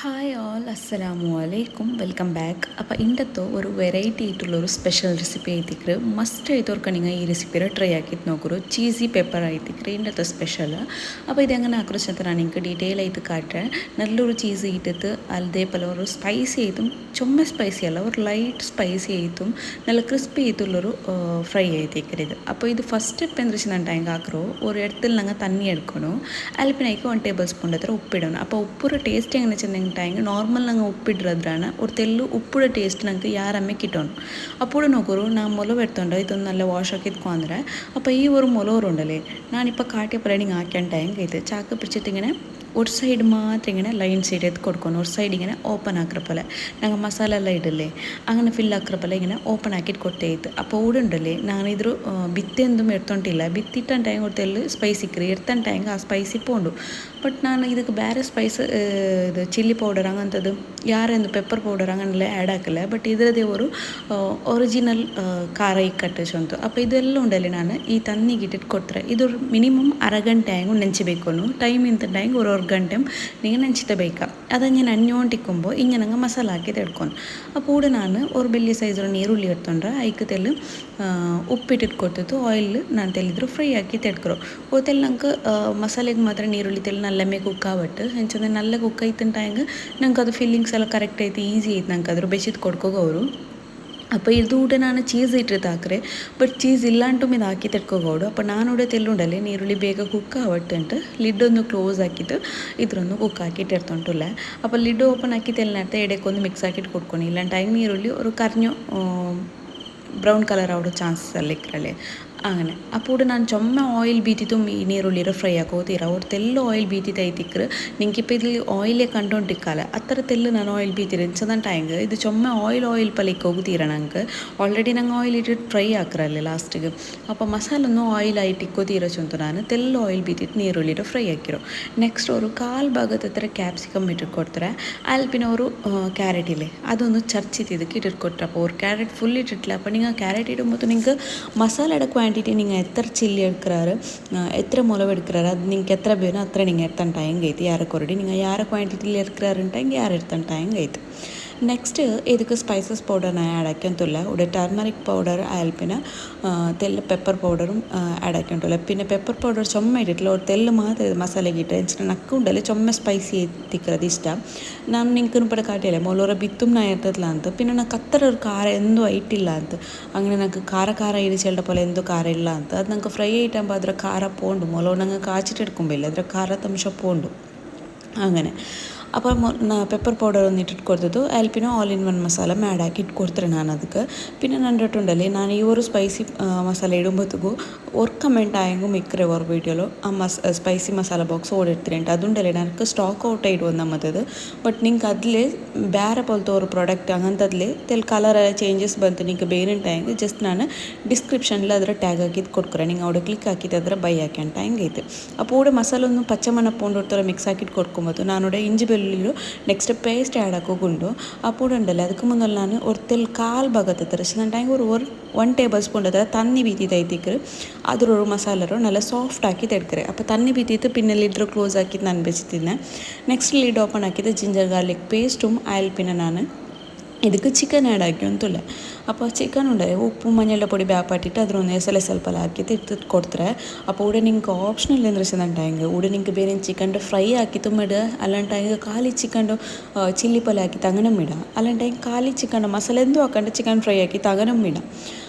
Hi all അസ്സലാമു അലൈക്കും welcome back. അപ്പോൾ ഇന്നത്തെ ഒരു വെറൈറ്റി ആയിട്ടുള്ളൊരു സ്പെഷ്യൽ റെസിപ്പി ആയിത്തിക്ക് മസ്റ്റ് ആയിത്തോർക്ക് നിങ്ങൾ ഈ റെസിപ്പിയെ ട്രൈ ആക്കിയിട്ട് നോക്കൊരു ചീസി പെപ്പർ ആയിത്തിക്ക് ഇന്നത്തെ സ്പെഷ്യൽ. അപ്പോൾ ഇതെങ്ങനെ ആക്കുറിച്ചാൽ ഞാൻ നിങ്ങൾക്ക് ഡീറ്റെയിൽ ആയിട്ട് കാട്ടാൻ. നല്ലൊരു ചീസ് ഇട്ടിട്ട് അതേപോലെ ഒരു സ്പൈസി ആയിട്ടും ചുമ സ്പൈസി അല്ല, ഒരു ലൈറ്റ് സ്പൈസി ആയിട്ടും നല്ല ക്രിസ്പി ആയിട്ടുള്ളൊരു ഫ്രൈ ആയിത്തേക്കരുത്. അപ്പോൾ ഇത് ഫസ്റ്റ് സ്റ്റെപ്പ് എന്താ വെച്ചിട്ടുണ്ടെങ്കിൽ ആക്കറോ ഒരു ഇടത്തിൽ ഞങ്ങൾ തണ്ണി എടുക്കണോ, അതിൽ പിന്നെ 1 ടേബിൾ സ്പൂൺ അത്ര ഉപ്പിടണം. അപ്പോൾ ഉപ്പൊരു ടേസ്റ്റ് എങ്ങനെ വെച്ചിട്ടുണ്ടെങ്കിൽ ನಾರ್ಮಲ್ ನಂಗೆ ಉಪ್ಪಿಡ್ರದ್ರಾನ ഒരു തെല്ല് ഉപ്പുടെ ടേസ്റ്റ് ഞങ്ങൾക്ക് ಯಾರಮ್ಮೆ ಕಿಟ್ಟೋನು അപ്പോൾ നോക്കൂ ഞാൻ മുളക് എടുത്തോണ്ട് ഇതൊന്ന് നല്ല വാഷ് ആക്കി എടുക്കുവാದ್ರೆ അപ്പോൾ ഈ ഒരു മുളക് ഞാനിപ്പോൾ കാട്ടിയ പ്ലാനിങ് ആക്കിയ ടൈം കഴിത്ത് ചാക്ക് പിടിച്ചിട്ട് ഇങ്ങനെ ഒരു സൈഡ് മാത്രം ഇങ്ങനെ ലൈൻ സൈഡ് എത്തി കൊടുക്കണം, ഒരു സൈഡ് ഇങ്ങനെ ഓപ്പൺ ആക്കിற പോലെ ഞങ്ങൾ മസാല എല്ലാം ഇടല്ലേ അങ്ങനെ ഫിൽ ആക്കിற പോലെ ഇങ്ങനെ ഓപ്പൺ ആക്കിയിട്ട് കൊടുത്തേത്ത്. അപ്പോൾ ഊടുണ്ടല്ലേ ഞാനിതൊരു ಬಿತ್ತಿ എന്തും എടുത്തോണ്ടിಲ್ಲ, ಬಿತ್ತಿಟ್ಟ ಟೈಮ್ ഒരു തെല്ല് സ്പൈസിക്ക് എടുത്ത ടൈം ആ ಸ್ಪೈಸಿ പോണ്ടു. ಬಟ್ ನಾನು ಇದಕ್ಕೆ ಬೇರೆ ಸ್ಪೈಸ್ ಇದು ಚಿಲ್ಲಿ ಪೌಡರ್ അങ്ങനത്തത് ಯಾರೆಂದು ಪೆಪ್ಪರ್ ಪೌಡರ್ അങ്ങനെയുള്ള ಆ್ಯಡ್ ಹಾಕಲ್ಲ. ಬಟ್ ಇದರದೇ ഒരു ഒറിജിനൽ ಖಾರ ಇಕ್ಕಟ್ಟು ಚೊಂತು. അപ്പോൾ ഇതെല്ലാം ഉണ്ടല്ലേ ನಾನು ಈ ತನ್ನಿಗೆ ಇಟ್ಟಿಟ್ಟು ಕೊಡ್ತಾರೆ. ಇದು ಮಿನಿಮಮ್ ಅರಗಂಟೆ ಆಗಿ ನೆಂಚಬೇಕು ಟೈಮ್ ಇಂತ ಟೈಮ್ ഒരു ಗಂಟೆ നിങ്ങൾ ನೆಂಚಿತ ಬೇಕಾ ಅದು ഞാൻ അഞ്ഞോണ്ടിക്കുമ്പോൾ ഇങ്ങനെ മസാല ആക്കി എടുക്കണം. അപ്പോൾ ഇവിടെ ഞാൻ ഒരു വലിയ സൈസുള്ള നീರುಳ್ಳಿ എടുത്തോണ്ട് അതിക്ക് തെല്ല് ಉಪ್ಪಿಟ್ಟಿಟ್ಟು ಕೊಡ್ತಿತ್ತು ಆಯಿಲ್ ನಾನು ತೆಲ್ಲಿದ್ರು ಫ್ರೈ ಆಕಿ ತೆಡ್ಕರು ಹೋತೆಲ್ಲಿ ನಂಗೆ ಮಸಾಲೆಗೆ ಮಾತ್ರ ನೀರುಳ್ಳಿ ತೆಲ್ಲಿ ನಲ್ಲಮ್ಮೆ ಕುಕ್ ಆಗ್ಬಿಟ್ಟು ಹೆಂಚಂದ್ರೆ ನಲ್ಲ ಕುಕ್ ಆಯ್ತಂಟಾಗ ನಂಗೆ ಅದು ಫೀಲಿಂಗ್ಸ್ ಎಲ್ಲ ಕರೆಕ್ಟ್ ಐತಿ, ಈಸಿ ಐತೆ ನಂಗೆ ಅದ್ರ ಬೆಸಿದು ಕೊಡ್ಕೋಗವರು. അപ്പോൾ ഇതുകൂടെ ನಾನು ಚೀಸ್ ಇಟ್ಟಿದ್ದು ಹಾಕ್ರೆ ಬಟ್ ಚೀಸ್ ಇಲ್ಲಾಂಟು ಇದು ಹಾಕಿ ತೆಡ್ಕೋಗೋಡು. അപ്പോൾ ನಾನೂടെ ತೆಲ್ಲುಂಡಲ್ಲಿ ನೀರುಳ್ಳಿ ಬೇಗ ಕುಕ್ ಆವಟ್ಟುಂಟು ಲಿಡ್ಡೊಂದು ಕ್ಲೋಸ್ ಹಾಕಿಟ್ಟು ಇದ್ರೊಂದು ಕುಕ್ ಹಾಕಿಟ್ಟು ಇರ್ತುಂಟುಲ್ಲ. അപ്പോൾ ಲಿಡ್ ಓಪನ್ ಹಾಕಿ ತೆಲ್ಲಿನರ್ಥ ಎಡೆಕೊಂದು ಮಿಕ್ಸ್ ಹಾಕಿಟ್ಟು ಕೊಟ್ಕೊಂಡು ಇಲ್ಲಾಂಟ ಟೈಮ್ ನೀರುಳ್ಳಿ ഒരു കറിഞ്ഞു ബ്രൗൺ കളർ ആവുന്ന ചാൻസസ് അല്ല ഇക്കറല്ലേ അങ്ങനെ. അപ്പോൾ ನಾನು ചുമ്മാ ഓയിൽ ബീറ്റിത്തും ഈ ನೀರುಳ್ಳಿರ ಫ್ರೈ ಆಕೋತೀರ ಅವ್ರು ತೆಲ್ಲು ಆಯಿಲ್ ಬೀತಿತ್ತು ಐತಿಕ್ರು ನಿಂಗೆ ಇಲ್ಲಿ ಆಯಿಲೇ ಕಂಡೊಂಟಿಕ್ಕಲ್ಲ ಅತ್ತರ ತೆಲ್ಲು ನಾನು ಆಯಿಲ್ ಬೀತಿರ ಎಂಚದಂಟ ಹೆಂಗೆ ಇದು ചുമ്മാ ಆಯಿಲ್ ಪಲಿಕ್ಕೆ ಹೋಗ್ತೀರ ನಂಗೆ ಆಲ್ರೆಡಿ ನಂಗೆ ಆಯಿಲ್ ಇಟ್ಟಿಟ್ಟು ಫ್ರೈ ಹಾಕ್ರಲ್ಲೇ ಲಾಸ್ಟಿಗೆ. അപ്പോൾ ಮಸಾಲೊಂದು ಆಯಿಲ್ ಆಯ್ತು ಇಕ್ಕೋತೀರ ಚೊಂತು ನಾನು ತೆಲ್ಲು ಆಯಿಲ್ ಬೀತಿತ್ತು ನೀರುಳ್ಳಿರ ಫ್ರೈ ಹಾಕಿರೋ. ನೆಕ್ಸ್ಟ್ ಅವರು ಕಾಲು ಭಾಗದ ಹತ್ರ ಕ್ಯಾಪ್ಸಿಕಮ್ ಇಟ್ಟಿಟ್ಟು ಕೊಡ್ತಾರೆ. ಅಲ್ಲಿ പിന്നെ ഒരു ക്യാരറ്റ് ഇല്ലേ അതൊന്ന് ചർച്ചിട്ട് ಇದಕ್ಕೆ ഇട്ടിട്ട് ಕೊಟ್ಟರೆ. അപ്പോൾ ഒരു ക്യാരറ്റ് ഫുൾ ഇട്ടിട്ടില്ല. അപ്പോൾ നിങ്ങൾ ക്യാരറ്റ് ഇടുമ്പോൾ നിങ്ങൾക്ക് മസാലയുടെ ക്വാണ്ടിറ്റി നിങ്ങൾ എത്ര ചില്ലി എടുക്കാറ് എത്ര മുളക് എടുക്കാറ് അത് നിങ്ങൾക്ക് എത്ര വേണോ അത്ര നിങ്ങൾ എടുത്താൻ ടൈം കഴിത്ത് ಯಾರ ಕೊರಡಿ നിങ്ങൾ ಯಾರ ಕ್ವಾಂಟಿಟಿಲಿ എടുക്കാറുണ്ടെങ്കിൽ ಯಾರು എടുത്താൻ ടൈം കഴിത്ത്. ನೆಕ್ಸ್ಟ್ ಇದಕ್ಕೆ ಸ್ಪೈಸಸ್ ಪೌಡರ್ನ ಆ್ಯಡ್ ಹಾಕ್ಯಂತಿಲ್ಲ. ഇവിടെ ടർമറിക് പൗഡർ ആയാൽ പിന്നെ തെല്ല് പെപ്പർ പൗഡറും ആഡ് ആക്കിയിട്ടുള്ള. പിന്നെ പെപ്പർ പൗഡർ ചുമ ഇട്ടിട്ടില്ല, ഒരു തെല്ല് മാത്രം ഇത് മസാലയ്ക്ക് ഇട്ട് വെച്ചിട്ട് നക്കുണ്ടല്ലേ ചുമ സ്പൈസി എത്തിക്കുന്നത് ഇഷ്ടം. ನಾನು ನಿಂಗೆ ಪಡ ಕಾಟಿಯಲ್ಲ ಮೊಲೋರ ಬಿತ್ತುಮ್ ನಾ ಇರ್ತದಲ್ಲ ಅಂತ പിന്നെ నాకు ಅತ್ತರ ഒരു ಖಾರ ಎಂದೂ ಐಟಿಲ್ಲ ಅಂತ അങ്ങനെ ನನಗೆ ಖಾರ ಇರಿಚೇಳ್ದ പോലെ എന്തോ ಖಾರ ಇಲ್ಲ ಅಂತ ಅದು ನಂಗೆ ಫ್ರೈ ಐಟಮ್ ಅದರ ಖಾರ പോണ്ടു ಮೊಲೋ ನಂಗೆ ಕಾಚಿಟ್ಟು എടുക്കുമ്പോൾ ಅದರ ಖಾರದ ಅಂಶ പോണ്ടു അങ്ങനെ. അപ്പോൾ പെപ്പർ പൗഡർ ഒന്ന് ഇട്ടിട്ട് കൊടുത്തത് അതിൽ പിന്നെ all in one masala add ആക്കി ഇട്ട് കൊടുത്തത് ഞാൻ ಅದಕ್ಕೆ. പിന്നെ കണ്ടിട്ടുണ്ടല്ലേ ഞാൻ ഈ ഒരു സ്പൈസി മസാല ഇടുമ്പോഴത്തേക്കും ഒരു കമൻറ്റ് ആയെങ്കിൽ മിക്കറെ ഒരു വീഡിയോയിൽ ആ സ്പൈസി മസാല ബോക്സ് ഓടിയെടുത്തിട്ടുണ്ട്. അതുകൊണ്ടല്ലേ എനിക്ക് സ്റ്റോക്ക് ഔട്ട് ആയിട്ട് വന്നാൽ മറ്റത്. ಬಟ್ ನಿಂಗೆ ಅದ್ಲೇ ಬೇರೆ പോലത്തെ ഒരു ಪ್ರಾಡಕ್ಟ್ അങ്ങനത്തതിൽ തെൽ കളർ ചേഞ്ചസ് ಬಂತು ನಿಂಗೆ ಬೇರೆ ಟೈಮ್ ಜಸ್ಟ್ ನಾನು ಡಿಸ್ಕ್ರಿಪ್ಷನಿൽ ಅದರ ಟ್ಯಾಗ್ ಹಾಕಿದ್ದು ಕೊಡ್ಕೊರೆ. നിങ്ങൾ അവിടെ ಕ್ಲಿಕ್ ಹಾಕಿದ್ದು ಅದರ ಬೈ ಹಾಕಿ ಟೈಮ್ ಐತೆ. അപ്പോൾ ഇവിടെ മസാല ഒന്ന് പച്ചമണ പോണ്ടിടത്തോളം മിക്സ് ആക്കിയിട്ട് കൊടുക്കുമ്പോൾ ഞാനിവിടെ ഇഞ്ചി ಬೆಳ್ಳುಳ್ಳಿ ನೆಕ್ಸ್ಟ್ ಪೇಸ್ಟ್ ಆ್ಯಡ್ ಹಾಕೋಗುಂಡು. അപ്പോൾ ഉണ്ടല്ലോ ಅದಕ್ಕೆ മുന്നല്ല ನಾನು ഒരു ತೆಲ್ ಕಾಲು ಭಾಗದ ಹತ್ರ ಟೈಮ್ ഒരു 1 ടേബിൾ സ്പൂൺ ಹತ್ರ ತನ್ನಿ ಬೀತಿದ್ದು ಐತಿಕ್ರು ಅದ್ರೊರು ಮಸಾಲರು നല്ല ಸಾಫ್ಟ್ ಹಾಕಿ ತೆಡ್ಕರೆ. അപ്പോൾ ತನ್ನಿ ಬೀತಿತ್ತು പിന്നെ ലിഡർ ക്ലോസ് ആക്കിയിട്ട് ನಾನು ಬೆಚ್ಚಿದ್ದೀನಿ. ನೆಕ್ಸ್ಟ್ ಲಿಡ್ ಓಪನ್ ಹಾಕಿದ್ದು ಜಿಂಜರ್ ಗಾರ್ಲಿಕ್ ಪೇಸ್ಟುം ಆಯಿಲ್ പിന്നെ ನಾನು ಇದಕ್ಕೆ ಚಿಕನ್ ಆ್ಯಡ್ ಹಾಕ್ಯಂತಿಲ್ಲ. അപ്പോൾ ಚಿಕನ್ ಉಂಡರೆ ಉಪ್ಪು ಮഞ്ഞളുടെ പൊടി ಬ್ಯಾಪಾಟಿಟ್ಟು ಅದ್ರೊಂದು ಸ್ವಲ್ಪ ಹಾಕಿತ್ತು ಇಟ್ಟು ಕೊಡ್ತಾರೆ. അപ്പോൾ ഇവിടെ നിങ്ങൾക്ക് ഓപ്ഷണൽ എന്ന് വെച്ചിട്ടുണ്ടെങ്കിൽ ഇവിടെ നിങ്ങൾക്ക് ಬೇರೆ ചിക്കൻ്റെ ഫ്രൈ ആക്കിത്തും ഇടുക, അല്ലാണ്ടെങ്കിൽ കാലി ചിക്കൻ്റെ ചില്ലി പോലെ ആക്കിയിട്ട് അങ്ങനെ ഇടാം, അല്ലാണ്ടെങ്കിൽ കാലി ചിക്കൻ്റെ മസാല എന്തോ ആക്കാണ്ട് ചിക്കൻ ഫ്രൈ ആക്കിയിട്ട് അങ്ങനെ ഇടാം.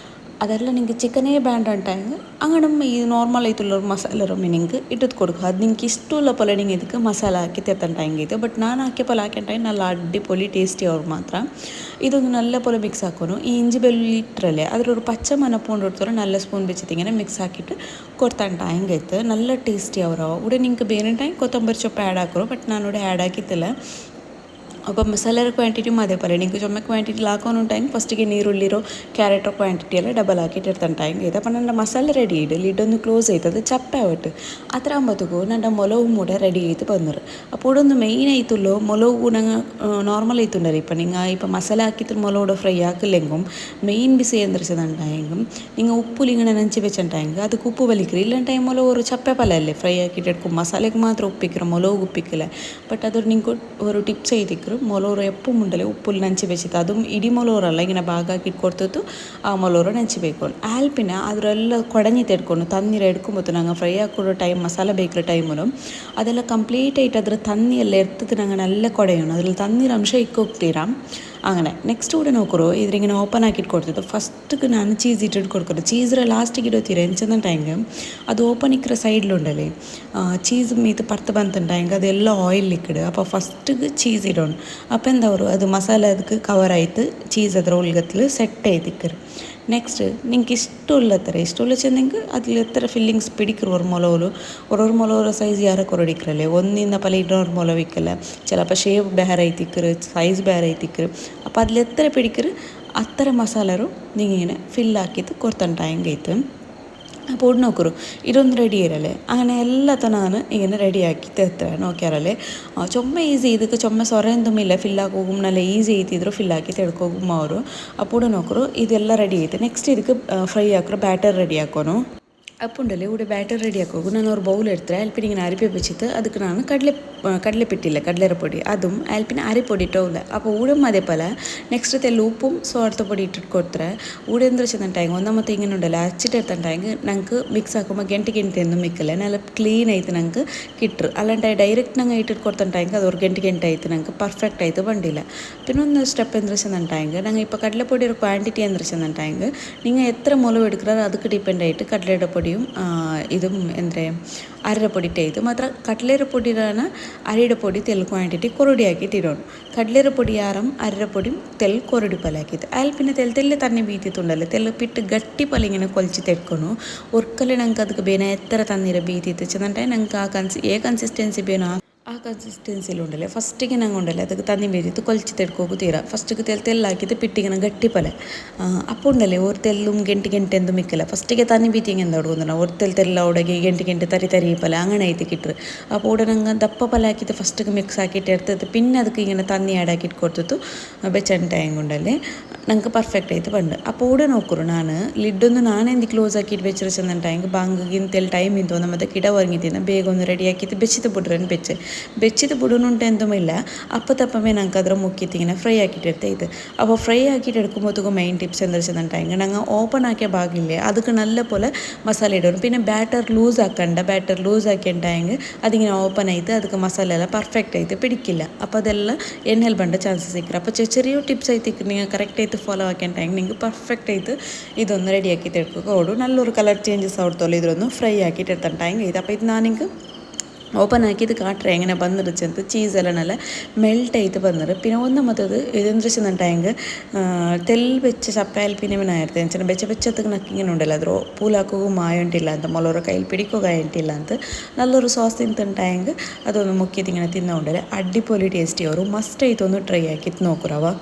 ಅದೆಲ್ಲ ನಿಂಗೆ ಚಿಕನೇ ಬ್ಯಾಂಡ್ ಅಂಟಾಗ അങ്ങനെ ഈ നോർമൽ ആയിട്ടുള്ള ഒരു മസാല നിങ്ങൾക്ക് ഇട്ടിട്ട് കൊടുക്കുക. അത് നിങ്ങൾക്ക് ഇഷ്ടമുള്ള പോലെ നിങ്ങൾ ಇದಕ್ಕೆ മസാല ಹಾಕಿ ತೆತ್ತಂಟಾಗಿದೆ. ಬಟ್ ನಾನು ಹಾಕಿ പോലെ ಹಾಕಿ ಟೈಮ್ നല്ല അടിപൊളി ടേസ്റ്റി ಅವ್ರು ಮಾತ್ರ. ഇതൊന്ന് നല്ല പോലെ മിക്സ് ആക്കണം. ഈ ഇഞ്ചി വെള്ളുള്ളി ഇട്ടല്ലേ അതിലൊരു പച്ച മണപ്പോണ്ട് എടുത്തോളം നല്ല സ്പൂൺ വെച്ചിട്ട് ഇങ്ങനെ മിക്സ് ആക്കിയിട്ട് കൊടുത്താൻ ടൈം കഴിത്ത് നല്ല ടേസ്റ്റി അവരാവും. ഇവിടെ നിങ്ങൾക്ക് ಬೇರೆ ಟೈಮ್ ಕೊತ್ತಂಬರಿ ಸೊಪ್ಪು ಆ್ಯಡ್ ಹಾಕೋರು, ಬಟ್ ನಾನು ഇവിടെ ಆ್ಯಡ್ ಹಾಕಿತ್ತಿಲ್ಲ. അപ്പോൾ ಮಸಾಲೆರ ಕ್ವಾಂಟಿಟಿಯೂ ಅದೇ ಪರ ನಿಂಗೆ ಚೊಮ್ಮೆ ಕ್ವಾಂಟಿಟಿ ಹಾಕೊಂಡು ಟೈಮ್ ಫಸ್ಟಿಗೆ ನೀರುಳ್ಳಿರೋ ಕ್ಯಾರೆಟೋ ಕ್ವಾಂಟಿಟಿ ಎಲ್ಲ ಡಬಲ್ ಹಾಕಿಟ್ಟಿರ್ತಾನೆ ಟೈಮ್ ಇದಪ್ಪ ನನ್ನ ಮಸಾಲೆ ರೆಡಿ ಇಡು ಲಿಡ್ಡೊಂದು ಕ್ಲೋಸ್ ಆಯ್ತದ ಚಪ್ಪೆ ಒಟ್ಟು ಆ ಥರ ಅಂಬತ್ತಗೂ ನನ್ನ ಮೊಲವು ಮೂಡ ರೆಡಿ ಆಯ್ತು ಬಂದರು ಅಪ್ಪೊಡೊಂದು ಮೇಯ್ನ್ ಆಯ್ತುಲ್ಲೋ ಮೊಲವು ನಂಗೆ ನಾರ್ಮಲ್ ಆಯ್ತುಂಡರಿ ಇಪ್ಪ ನಿಂಗೆ ಇಪ್ಪ ಮಸಾಲೆ ಹಾಕಿದ್ರೆ ಮೊಲವುಡ ಫ್ರೈ ಹಾಕಲೆಂಗು ಮೇಯ್ನ್ ಬಿಸಿ ಎಂದ್ರಸದಂಟ ಹೆಂಗೆ ನಿಂಗೆ ಉಪ್ಪು ಲಿಂಗಣ ನಂಚಿ ಬೆಚ್ಚಂಟ ಹೆಂಗೆ ಅದಕ್ಕೆ ಉಪ್ಪು ಬಲಿಕ್ರಿ ಇಲ್ಲ ಟೈಮ್ ಮೊಲವರು ಚಪ್ಪೆ ಪಲ್ಯ ಅಲ್ಲೇ ಫ್ರೈ ಹಾಕಿಟ್ಟು ಮಸಾಲೆಗೆ ಮಾತ್ರ ಉಪ್ಪಿಕ್ಕಿರ ಮೊಲವು ಉಪ್ಪಿಕ್ಕಿಲ್ಲ ಬಟ್ ಅದ್ರ ನಿಂಗೆ ഒരു ಟಿಪ್ಸ್ ಐತಿಕ್ರು ಮೊಲೋರು ಎಪ್ಪು ಮುಂಡಲೆ ಉಪ್ಪುಲ್ಲಿ ನಂಚಿ ಬೆಚ್ಚಿತ್ತು ಅದು ಇಡೀ ಮೊಲೋರಲ್ಲ ಈಗಿನ ಭಾಗ ಹಾಕಿಟ್ಕೊಡ್ತಿತ್ತು ಆ ಮೊಲೋರು ನೆಂಚಿಬೇಕು ಆಲ್ಪಿನ ಅದರೆಲ್ಲ ಕೊಡഞ്ഞി ತೆಡ್ಕೊಂಡು ತಣ್ಣೀರು ಎಡ್ಕೊಂಬತ್ತು ನಂಗೆ ಫ್ರೈ ಹಾಕೊಡೋ ಟೈಮ್ ಮಸಾಲೆ ಬೇಕಿರೋ ಟೈಮು ಅದೆಲ್ಲ ಕಂಪ್ಲೀಟ್ ಆയിട്ട് ಅದ್ರ ತಣ್ಣಿ ಎಲ್ಲ ಎರ್ತದೆ ನಂಗೆ നല്ല ಕೊಡೆಯೋಣ ಅದ್ರಲ್ಲಿ ತಣ್ಣೀರು ಅಂಶ ಇಕ್ಕೋಗ್ತೀರಾ അങ്ങനെ നെക്സ്റ്റ് കൂടെ നോക്കൂ ഇതിങ്ങനെ ഓപ്പൺ ആക്കിയിട്ട് കൊടുത്തിട്ട് ഫസ്റ്റ് ഞാൻ ചീസ് ഇട്ടിട്ട് കൊടുക്കുന്നത് ചീസിൻ്റെ ലാസ്റ്റിಗೆ ഇടತೀರ ಎಂಚಂದ ಟೈಂಗೆ ಅದು ಓಪನ್ ಇಕ್ಕರ ಸೈಡ್ಲುಂಡಲೆ ಚೀಸ್ ಮೀತು ಪರ್ತು ಬಂತುಂಟಾಯಂಗೆ ಅದೆಲ್ಲ ಆಯಿಲ್ ಲಿಕ್ವಿಡ್ അപ്പോൾ ಫಸ್ಟಿಗೆ ಚೀಸ್ ಇಡೋಣ അപ്പോൾ എന്താവും ಅದು ಮಸಾಲೆ ಅದಕ್ಕೆ ಕವರ್ ಆಯ್ತು ಚೀಸ್ ಅದರ ಒಳಗತ್ತಲು ಸೆಟ್ ಆಯ್ತು ಇಕ್ಕರು ನೆಕ್ಸ್ಟ್ ನಿಂಗೆ ಇಷ್ಟುള്ള ചെന്നെങ്കിൽ അതിൽ എത്ര ഫില്ലിങ്സ് പിടിക്കും ഒരു മുളവിൽ ഒരു മുളവൊരു സൈസ് ಯಾರ ಕೊರಡಿಕ್ರಲ್ಲೇ ಒಂದಿಂದ ಪല ಇನ್ನೊಂದು ಮೊಲ ಇಕ್ಕಲ್ಲ ചിലപ്പോൾ ಶೇಪ್ ಬೇರೆ ಐತಿಕ್ಕರು ಸೈಜ್ ಬೇರೆ ಐತಿಕ್ಕರು അപ്പോൾ അതിൽ എത്ര പിടിക്കರು അത്ര മസാലರು നിങ്ങനെ ഫില്ലാക്കിയിട്ട് ಕೊರ್ತಂಟ ಹೆಂಗೈತೆ അപ്പോൾ ഉടനെ നോക്കൂ ഇതൊന്നും റെഡി ചെയ്യലല്ലേ അങ്ങനെ എല്ലാത്തനാണ് ഇങ്ങനെ റെഡിയാക്കി തെത്ര നോക്കിയാറല്ലേ ചുമ്മ ഈസി ಇದಕ್ಕೆ ചുമ്മ ಸೊರೆಂದುಮಿಲ್ಲ ಫಿಲ್ಲಾಗಿ ಹೋಗುം നല്ല ಈಸಿ ಐತಿದ್ರು ಫಿಲ್ಲಾಕಿ ತೆಡ್ಕೋಗುಮ್ ಅವರು അപ്പോൾ ನೋಕರು ಇದೆಲ್ಲ ರೆಡಿ ಐತೆ ನೆಕ್ಸ್ಟ್ ಇದಕ್ಕೆ ಫ್ರೈ ಹಾಕ್ರು ಬ್ಯಾಟರ್ ರೆಡಿ ಹಾಕೋನು ಅಪ್ಪುಂಡಲ್ಲಿ ഇവിടെ ಬ್ಯಾಟರ್ ರೆಡಿ ಹಾಕೋಗು ನಾನು ಅವ್ರು ಬೌಲ್ എടുത്തിട്ട് ആൽപ്പിനിങ്ങനെ അരിപ്പി വെച്ചിട്ട് ಅದಕ್ಕೆ ನಾನು കടലപ്പിട്ടില്ല കടലപ്പൊടി അതും ആൽപ്പിന് അരിപ്പൊടി ഇട്ടില്ല അപ്പോൾ ഊടും അതേപോലെ നെക്സ്റ്റ് തെല്ല ഉപ്പും സോർത്ത പൊടി ഇട്ടിട്ട് കൊടുത്തರೆ ഊടെ എന്ത് വെച്ചിട്ടുണ്ടെങ്കിൽ ഒന്നാമത്തെ ഇങ്ങനെ ഉണ്ടല്ലോ അച്ചിട്ടെടുത്തിട്ടുണ്ടെങ്കിൽ ഞങ്ങൾക്ക് മിക്സ് ആക്കുമ്പോൾ ഗಂಟೆ ഒന്നും മിക്കല്ല നല്ല ക്ലീൻ ആയിട്ട് ഞങ്ങൾക്ക് കിട്ടും അല്ലാണ്ട് ഡയറക്റ്റ് ഞങ്ങൾ ഇട്ടിട്ട് കൊടുത്തിട്ടുണ്ടെങ്കിൽ അത് ഒരു ഗಂಟೆ ആയിട്ട് ഞങ്ങൾക്ക് പെർഫെക്റ്റ് ആയിട്ട് ಬಂದಿಲ್ಲ പിന്നെ ഒന്ന് സ്റ്റെപ്പ് എന്ത് വെച്ചിട്ടുണ്ടെങ്കിൽ ഞങ്ങൾ ഇപ്പോൾ കടലപ്പൊടിയുടെ ക്വാണ്ടിറ്റി എന്ത് വെച്ചിട്ടുണ്ടെങ്കിൽ നിങ്ങൾ എത്ര മുളക് എടുക്കാറോ ಅದಕ್ಕೆ ഡിപ്പെൻഡ് ആയിട്ട് കടലയുടെ പൊടിയും ഇതും എന്താ അരപ്പൊടി ഇത് മാത്രം കട്ലേര പൊടിയാണ് അരിയുടെ പൊടി തെൽ ക്വാണ്ടിറ്റി കൊറടി ആക്കിയിട്ടിടണം കട്ലേര പൊടി ആറും അരപ്പൊടിയും തെൽ കൊറടി പലാക്കിയിട്ട് അതിൽ പിന്നെ തെല്ല് തന്നെ ബീത്തിട്ടുണ്ടല്ലോ തെല്ല് പിട്ട് ഗട്ടി പോലെ ഇങ്ങനെ കൊലിച്ച് തെക്കണം ഒരിക്കലും ഞങ്ങൾക്ക് ಅದಕ್ಕೆ ಬೇನೆ എത്ര തന്നീര ബീത്തിട്ട് ചെന്നിട്ട് ഞങ്ങൾക്ക് ആ കൺസിസ്റ്റൻസി ಬೇನೋ ಆ ಕನ್ಸಿಸ್ಟೆನ್ಸಿಲುಂಡಲೆ ಫಸ್ಟಿಗೆ ನಂಗೆ ಉಂಡಲೆ ಅದಕ್ಕೆ ತನ್ನಿ ಬೇದಿತ್ತು ಕೊಲ್ಚಿ ತೆಡ್ಕೋಗು ತೀರ ಫಸ್ಟಿಗೆ ತೆಲ್ಲ ಹಾಕಿದ್ದು ಪಿಟ್ಟಿಗೆ ಗಟ್ಟಿ ಪಲೆ ಅಪ್ಪ ಉಂಡಲೆ ಓರ್ ತೆಲ್ಲು ಗಂಟೆ ಎಂದು ಮಿಕ್ಕಲ್ಲ ಫಸ್ಟಿಗೆ ತನ್ನಿ ಬೀತಿಗೆ ಎಂದ ಹುಡುಗಂದ ಓರ್ ತೆಲ್ಲ ಒಡಗೆ ಗಂಟೆ ತರಿ ಪಲೆ അങ്ങനെ ಐತಿ കിട്ടും അപ്പോൾ ഇവിടെ ನಂಗೆ ದಪ್ಪ ಪಲೆ ಹಾಕಿದ್ದು ಫಸ್ಟಿಗೆ ಮಿಕ್ಸ್ ಹಾಕಿಟ್ಟು ಇರ್ತದೆ പിന്നെ ಅದಕ್ಕೆ ഇങ്ങനെ തന്നി ആഡ് ആക്കിയിട്ട് കൊടുത്തിತ್ತು ಬೆಚ್ಚಂಟ ಹೆಂಗುಂಡಲೆ ನಂಗೆ ಪರ್ಫೆಕ್ಟ್ ಆಯ್ತು ಬಂದು അപ്പോൾ ഇവിടെ നോക്കൂ ನಾನು ಲಿಡ್ಡೊಂದು ನಾನೆಂದು ಕ್ಲೋಸ್ ಹಾಕಿಟ್ಟು ಬೆಚ್ಚಿರಿಸಂದಂಟ ಹೆಂಗೆ ಬಾಂಗಿಗಿಂತೆಲ್ಲ ಟೈಮ್ ಇಂತು ನಮ್ಮದು ಗಿಡ ಒರ್ಗಿದ್ದಿನ ಬೇಗ ಒಂದು ರೆಡಿ ಹಾಕಿತ್ತು ಬೆಚ್ಚಿತ್ತು ಬಿಡ್ರನ್ನು ಬೆಚ್ಚಿದ ಬಿಡುನುಂಟೆ ಎಂതുമില്ല അപ്പത്തപ്പമേ ഞങ്ങൾക്ക് അതിൽ മുക്കിയിട്ട് ഇങ്ങനെ ഫ്രൈ ആക്കിയിട്ട് എടുത്തത് അപ്പോൾ ഫ്രൈ ആക്കിയിട്ട് എടുക്കുമ്പോഴത്തേക്കും മെയിൻ ടിപ്സ് എന്താ വെച്ചിട്ടുണ്ടെങ്കിൽ ഞങ്ങൾ ഓപ്പൺ ആക്കിയ ഭാഗമില്ലേ ಅದಕ್ಕೆ നല്ല പോലെ മസാല ഇടണം പിന്നെ ബാറ്റർ ലൂസ് ആക്കണ്ട ബാറ്റർ ലൂസ് ആക്കിയിട്ടുണ്ടെങ്കിൽ അതിങ്ങനെ ഓപ്പൺ ആയിട്ട് ಅದಕ್ಕೆ മസാല എല്ലാം പെർഫെക്റ്റ് ആയിട്ട് പിടിക്കില്ല അപ്പോൾ അതെല്ലാം എണ്ണയിൽ ಬಂಡ ಚಾನ್ಸಸ್ ಸಿಕ್ಕರು അപ്പോൾ ചെറിയ ടിപ്സ് ആയിട്ട് നിങ്ങൾ കറക്റ്റ് ആയിട്ട് ಫಾಲೋ ആക്കിയിട്ടുണ്ടെങ്കിൽ നിങ്ങൾക്ക് പെർഫെക്റ്റ് ആയിട്ട് ഇതൊന്ന് റെഡി ആക്കിയിട്ട് എടുക്കുക ഓടും നല്ലൊരു കളർ ചേഞ്ചസ് ആവത്തോളം ഇതൊന്ന് ഫ്രൈ ആക്കിയിട്ട് എടുത്തിട്ടുണ്ടെങ്കിൽ ഇത് അപ്പോൾ ഇത് ഞാനിങ്ങൾക്ക് ಓಪನ್ ಹಾಕಿದ್ದು ಕಾಟ್ರೆ ಎങ്ങനെ ಬಂದಿರುತ್ತೆ ಅಂತ ಚೀಸ್ ಎಲ್ಲ നല്ല ಮೆಲ್ಟ್ ಆಯ್ತು ಬಂದರು പിന്നെ ഒന്നാമത്തത് ഇതെന്ത് വെച്ചിട്ടുണ്ടെങ്കിൽ തെല്ല് വെച്ച ചപ്പയിൽ പിന്നെ ആയിരുന്നു എന്നുവെച്ചാൽ വെച്ചത്തക്ക് നക്കിങ്ങനെ ഉണ്ടല്ലോ അದ್ರ പൂലാക്കുകയും മായണ്ടില്ല ಅಂತ ಮೊಲೋರ കയ്യിൽ പിടിക്കുക ആയിട്ടില്ല ಅಂತ നല്ലൊരു സോസ് തിന്നിട്ടുണ്ടെങ്കിൽ അതൊന്ന് മുക്കിയിട്ട് ഇങ്ങനെ തിന്നുകൊണ്ടല്ലേ അടിപൊളി ടേസ്റ്റി വരും മസ്റ്റ് ആയിട്ട് ഒന്ന് ട്രൈ ആക്കിയിട്ട് നോക്കുറവ